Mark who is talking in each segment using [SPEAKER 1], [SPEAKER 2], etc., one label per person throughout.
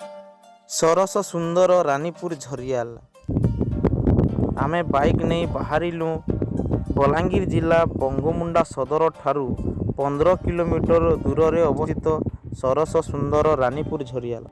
[SPEAKER 1] ସରସ ସୁନ୍ଦର ରାନୀପୁର ଝରିଆଲ। ଆମେ ବାଇକ୍ ନେଇ ବାହାରିଲୁ ବଲାଙ୍ଗୀର ଜିଲ୍ଲା ବଙ୍ଗୋମୁଣ୍ଡା ସଦର ଠାରୁ 15 କିଲୋମିଟର ଦୂରରେ ଅବସ୍ଥିତ ସରସ ସୁନ୍ଦର ରାନୀପୁର ଝରିଆଲ।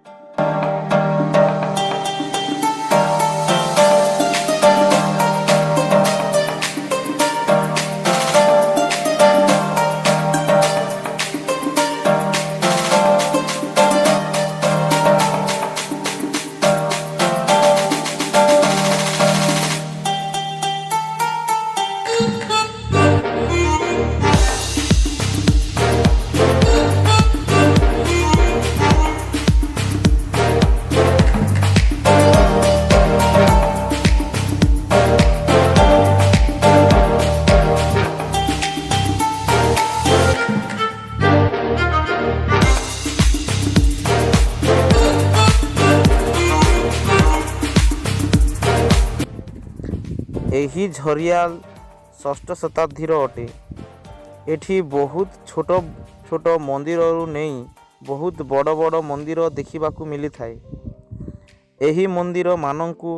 [SPEAKER 1] ଏହି ଝରିଆଲ ଷଷ୍ଠ ଶତାବ୍ଦୀର ଅଟେ। ଏଠି ବହୁତ ଛୋଟ ଛୋଟ ମନ୍ଦିରରୁ ନେଇ ବହୁତ ବଡ଼ ବଡ଼ ମନ୍ଦିର ଦେଖିବାକୁ ମିଳିଥାଏ। ଏହି ମନ୍ଦିର ମାନଙ୍କୁ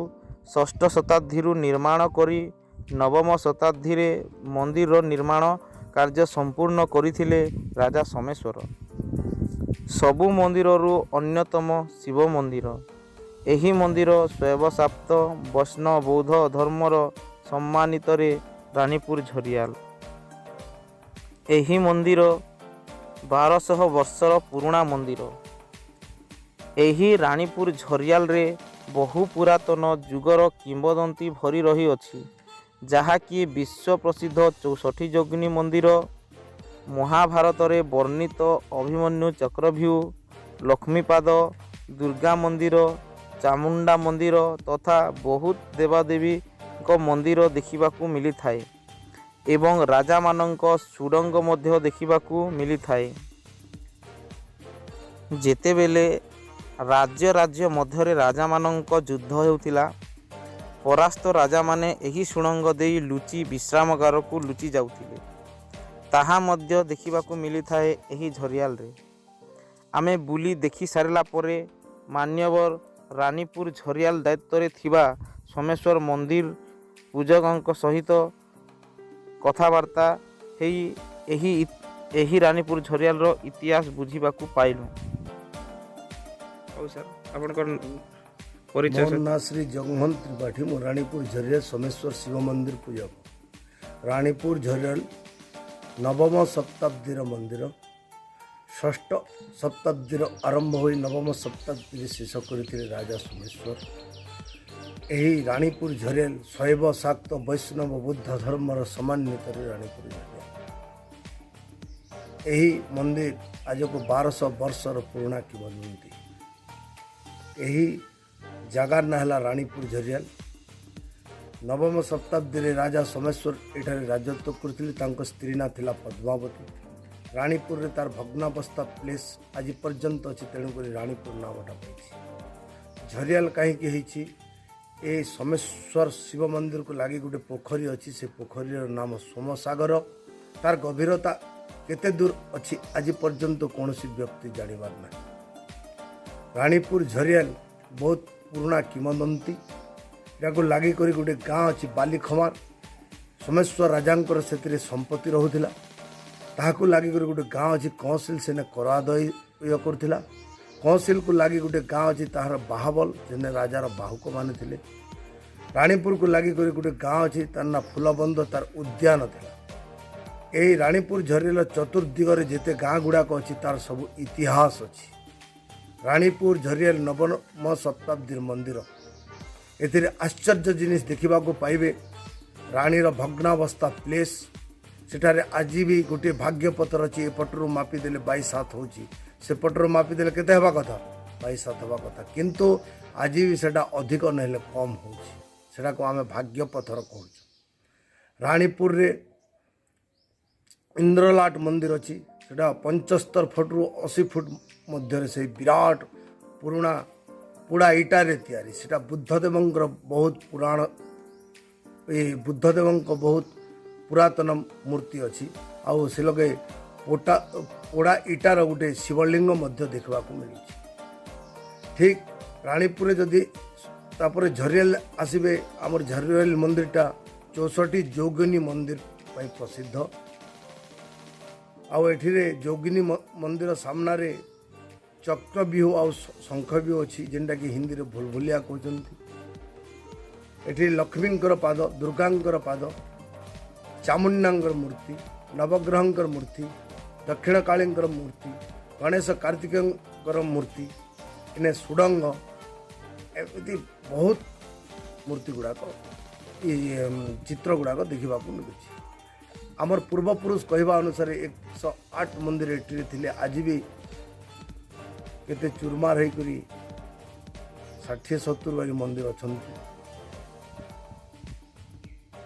[SPEAKER 1] ଷଷ୍ଠ ଶତାବ୍ଦୀରୁ ନିର୍ମାଣ କରି ନବମ ଶତାବ୍ଦୀରେ ମନ୍ଦିରର ନିର୍ମାଣ କାର୍ଯ୍ୟ ସମ୍ପୂର୍ଣ୍ଣ କରିଥିଲେ ରାଜା ସୋମେଶ୍ୱର। ସବୁ ମନ୍ଦିରରୁ ଅନ୍ୟତମ ଶିବ ମନ୍ଦିର। ଏହି ମନ୍ଦିର ଶୈବଶାକ୍ତ ବୈଷ୍ଣବ ବୌଦ୍ଧ ଧର୍ମର ସମ୍ମାନିତରେ ରାନୀପୁର ଝରିଆଲ। ଏହି ମନ୍ଦିର 1200 ବର୍ଷର ପୁରୁଣା ମନ୍ଦିର। ଏହି ରାନୀପୁର ଝରିଆଲରେ ବହୁ ପୁରାତନ ଯୁଗର କିମ୍ବଦନ୍ତୀ ଭରି ରହିଅଛି, ଯାହାକି ବିଶ୍ୱ ପ୍ରସିଦ୍ଧ 64 ଯୋଗିନୀ ମନ୍ଦିର, ମହାଭାରତରେ ବର୍ଣ୍ଣିତ ଅଭିମନ୍ୟୁ ଚକ୍ରଭ୍ୟୁ, ଲକ୍ଷ୍ମୀପାଦ, ଦୁର୍ଗା ମନ୍ଦିର, ଚାମୁଣ୍ଡା ମନ୍ଦିର ତଥା ବହୁତ ଦେବାଦେବୀଙ୍କ ମନ୍ଦିର ଦେଖିବାକୁ ମିଳିଥାଏ ଏବଂ ରାଜାମାନଙ୍କ ସୁଡ଼ଙ୍ଗ ମଧ୍ୟ ଦେଖିବାକୁ ମିଳିଥାଏ। ଯେତେବେଳେ ରାଜ୍ୟ ମଧ୍ୟରେ ରାଜାମାନଙ୍କ ଯୁଦ୍ଧ ହେଉଥିଲା, ପରାସ୍ତ ରାଜାମାନେ ଏହି ସୁଡ଼ଙ୍ଗ ଦେଇ ଲୁଚି ବିଶ୍ରାମାଗାରକୁ ଲୁଚି ଯାଉଥିଲେ। ତାହା ମଧ୍ୟ ଦେଖିବାକୁ ମିଳିଥାଏ ଏହି ଝରିଆଲରେ। ଆମେ ବୁଲି ଦେଖି ସାରିଲା ପରେ ମାନ୍ୟବର ରାନୀପୁର ଝରିଆଲ ଦାୟିତ୍ୱରେ ଥିବା ସୋମେଶ୍ୱର ମନ୍ଦିର ପୂଜକଙ୍କ ସହିତ କଥାବାର୍ତ୍ତା ହେଇ ଏହି ରାନୀପୁର ଝରିଆଲର ଇତିହାସ ବୁଝିବାକୁ ପାଇଲୁ। ହଉ ସାର୍, ଆପଣଙ୍କର ପରିଚୟ?
[SPEAKER 2] ମୋ ନାଁ ଶ୍ରୀ ଜଗମୋହନ ତ୍ରିପାଠୀ। ମୁଁ ରାଣୀପୁର ଝରିଆଲ ସୋମେଶ୍ୱର ଶିବ ମନ୍ଦିର ପୂଜକ। ରାଣୀପୁର ଝରିଆଲ ନବମ ଶତାବ୍ଦୀର ମନ୍ଦିର। ଷଷ୍ଠ ଶତାବ୍ଦୀର ଆରମ୍ଭ ହୋଇ ନବମ ଶତାବ୍ଦୀରେ ଶେଷ କରିଥିଲେ ରାଜା ସୋମେଶ୍ୱର। ଏହି ରାଣୀପୁର ଝରିଆଲ ଶୈବ ଶାକ୍ତ ବୈଷ୍ଣବ ବୁଦ୍ଧ ଧର୍ମର ସମନ୍ୱିତରେ ରାଣୀପୁର ଝରିଆଲ। ଏହି ମନ୍ଦିର ଆଜକୁ 1200 ବର୍ଷର ପୁରୁଣା କିମ୍ବଦନ୍ତୀ। ଏହି ଜାଗାର ନାଁ ହେଲା ରାଣୀପୁର ଝରିଆଲ। ନବମ ଶତାବ୍ଦୀରେ ରାଜା ସୋମେଶ୍ୱର ଏଠାରେ ରାଜତ୍ୱ କରୁଥିଲେ। ତାଙ୍କ ସ୍ତ୍ରୀ ନାଁ ଥିଲା ପଦ୍ମାବତୀ। ରାଣୀପୁରରେ ତାର ଭଗ୍ନାବସ୍ଥା ପ୍ଲେସ୍ ଆଜି ପର୍ଯ୍ୟନ୍ତ ଅଛି, ତେଣୁକରି ରାଣୀପୁର ନାମଟା ପାଇଛି। ଝରିଆଲ କାହିଁକି ହେଇଛି? ଏ ସୋମେଶ୍ୱର ଶିବ ମନ୍ଦିରକୁ ଲାଗି ଗୋଟେ ପୋଖରୀ ଅଛି। ସେ ପୋଖରୀର ନାମ ସୋମସାଗର। ତାର ଗଭୀରତା କେତେ ଦୂର ଅଛି ଆଜି ପର୍ଯ୍ୟନ୍ତ କୌଣସି ବ୍ୟକ୍ତି ଜାଣିବାର ନାହିଁ। ରାଣୀପୁର ଝରିଆଲ ବହୁତ ପୁରୁଣା କିମ୍ବଦନ୍ତୀ। ଏହାକୁ ଲାଗି କରି ଗୋଟେ ଗାଁ ଅଛି ବାଲିଖମାର। ସୋମେଶ୍ୱର ରାଜାଙ୍କର ସେଥିରେ ସମ୍ପତ୍ତି ରହୁଥିଲା। ତାହାକୁ ଲାଗିକରି ଗୋଟେ ଗାଁ ଅଛି କଂସିଲ, ସେନେ କରାଦୟ କରୁଥିଲା। କଂସିଲକୁ ଲାଗି ଗୋଟେ ଗାଁ ଅଛି ତାହାର ବାହାବଲ, ଯେନେ ରାଜାର ବାହୁକ ମାନେ ଥିଲେ। ରାଣୀପୁରକୁ ଲାଗିକରି ଗୋଟେ ଗାଁ ଅଛି, ତାର ନାଁ ଫୁଲବନ୍ଧ, ତାର ଉଦ୍ୟାନ ଥିଲା। ଏହି ରାଣୀପୁର ଝରିଆଲ ଚତୁର୍ଦିଗରେ ଯେତେ ଗାଁ ଗୁଡ଼ାକ ଅଛି ତାର ସବୁ ଇତିହାସ ଅଛି। ରାଣୀପୁର ଝରିଆଲ ନବମ ଶତାବ୍ଦୀର ମନ୍ଦିର। ଏଥିରେ ଆଶ୍ଚର୍ଯ୍ୟ ଜିନିଷ ଦେଖିବାକୁ ପାଇବେ। ରାଣୀର ଭଗ୍ନାବସ୍ଥା ପ୍ଲେସ୍। ସେଠାରେ ଆଜି ବି ଗୋଟିଏ ଭାଗ୍ୟପତ୍ର ଅଛି। ଏପଟରୁ ମାପିଦେଲେ 22 ହାତ ହେଉଛି, ସେପଟରୁ ମାପିଦେଲେ କେତେ ହେବା କଥା? 22 ହାତ ହେବା କଥା। କିନ୍ତୁ ଆଜି ବି ସେଟା ଅଧିକ ନହେଲେ କମ୍ ହେଉଛି। ସେଟାକୁ ଆମେ ଭାଗ୍ୟପଥର କହୁଛୁ। ରାଣୀପୁରରେ ଇନ୍ଦ୍ରଲାଟ ମନ୍ଦିର ଅଛି। ସେଟା 75 ଫୁଟରୁ 80 ଫୁଟ ମଧ୍ୟରେ ସେଇ ବିରାଟ ପୁରୁଣା ପୋଡ଼ା ଇଟାରେ ତିଆରି। ସେଟା ବୁଦ୍ଧଦେବଙ୍କର ବହୁତ ପୁରାଣ, ଏ ବୁଦ୍ଧଦେବଙ୍କ ବହୁତ ପୁରାତନ ମୂର୍ତ୍ତି ଅଛି। ଆଉ ସେ ଲଗେ ପୋଡ଼ା ଇଟାର ଗୋଟେ ଶିବଲିଙ୍ଗ ମଧ୍ୟ ଦେଖିବାକୁ ମିଳୁଛି। ठीक रानीपुर जदि तापर झरियाल आसबे आमर झरियाल मंदिरटा 64 जोगिनी मंदिर पाई प्रसिद्ध आउ एठिरे जोगिनी मंदिर सामनारे चक्रव्यूह आउ शंखव्यूह अच्छी जेनटा कि हिंदी रे भूलभुलिया कहते एठी लक्ष्मींकर पाद दुर्गांकर पाद चामुंडांकर मूर्ति नवग्रहंकर मूर्ति दक्षिण कालींकर मूर्ति गणेश कार्तिकेयर मूर्ति इने सुडंग एमती बहुत मूर्ति गुड़ाक चित्र गुड़ाक देखा मिलूँ आमर पूर्वपुरुष कहवा अनुसार 108 मंदिर एटी थे आज भी केते चूरमार होकर 60-70 वाली मंदिर अच्छा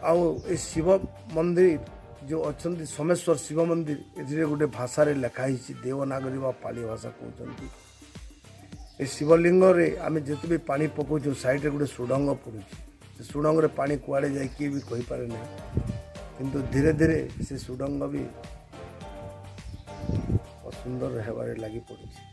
[SPEAKER 2] आउ शिव मंदिर जो अच्छा सोमेश्वर शिव मंदिर ए गोटे भाषा रे लिखाई देवनागरी व पाली भाषा कहते ए शिवलिंग रे आम जिते भी पानी पकाऊ साइड गोटे सुडंग पड़ुଛି सुडंग रे पानी कुआड़े जाए किए भी कही पारे ना किंतु धीरे धीरे से सुडंग भी सुंदर होबार लगी पड़ुଛି।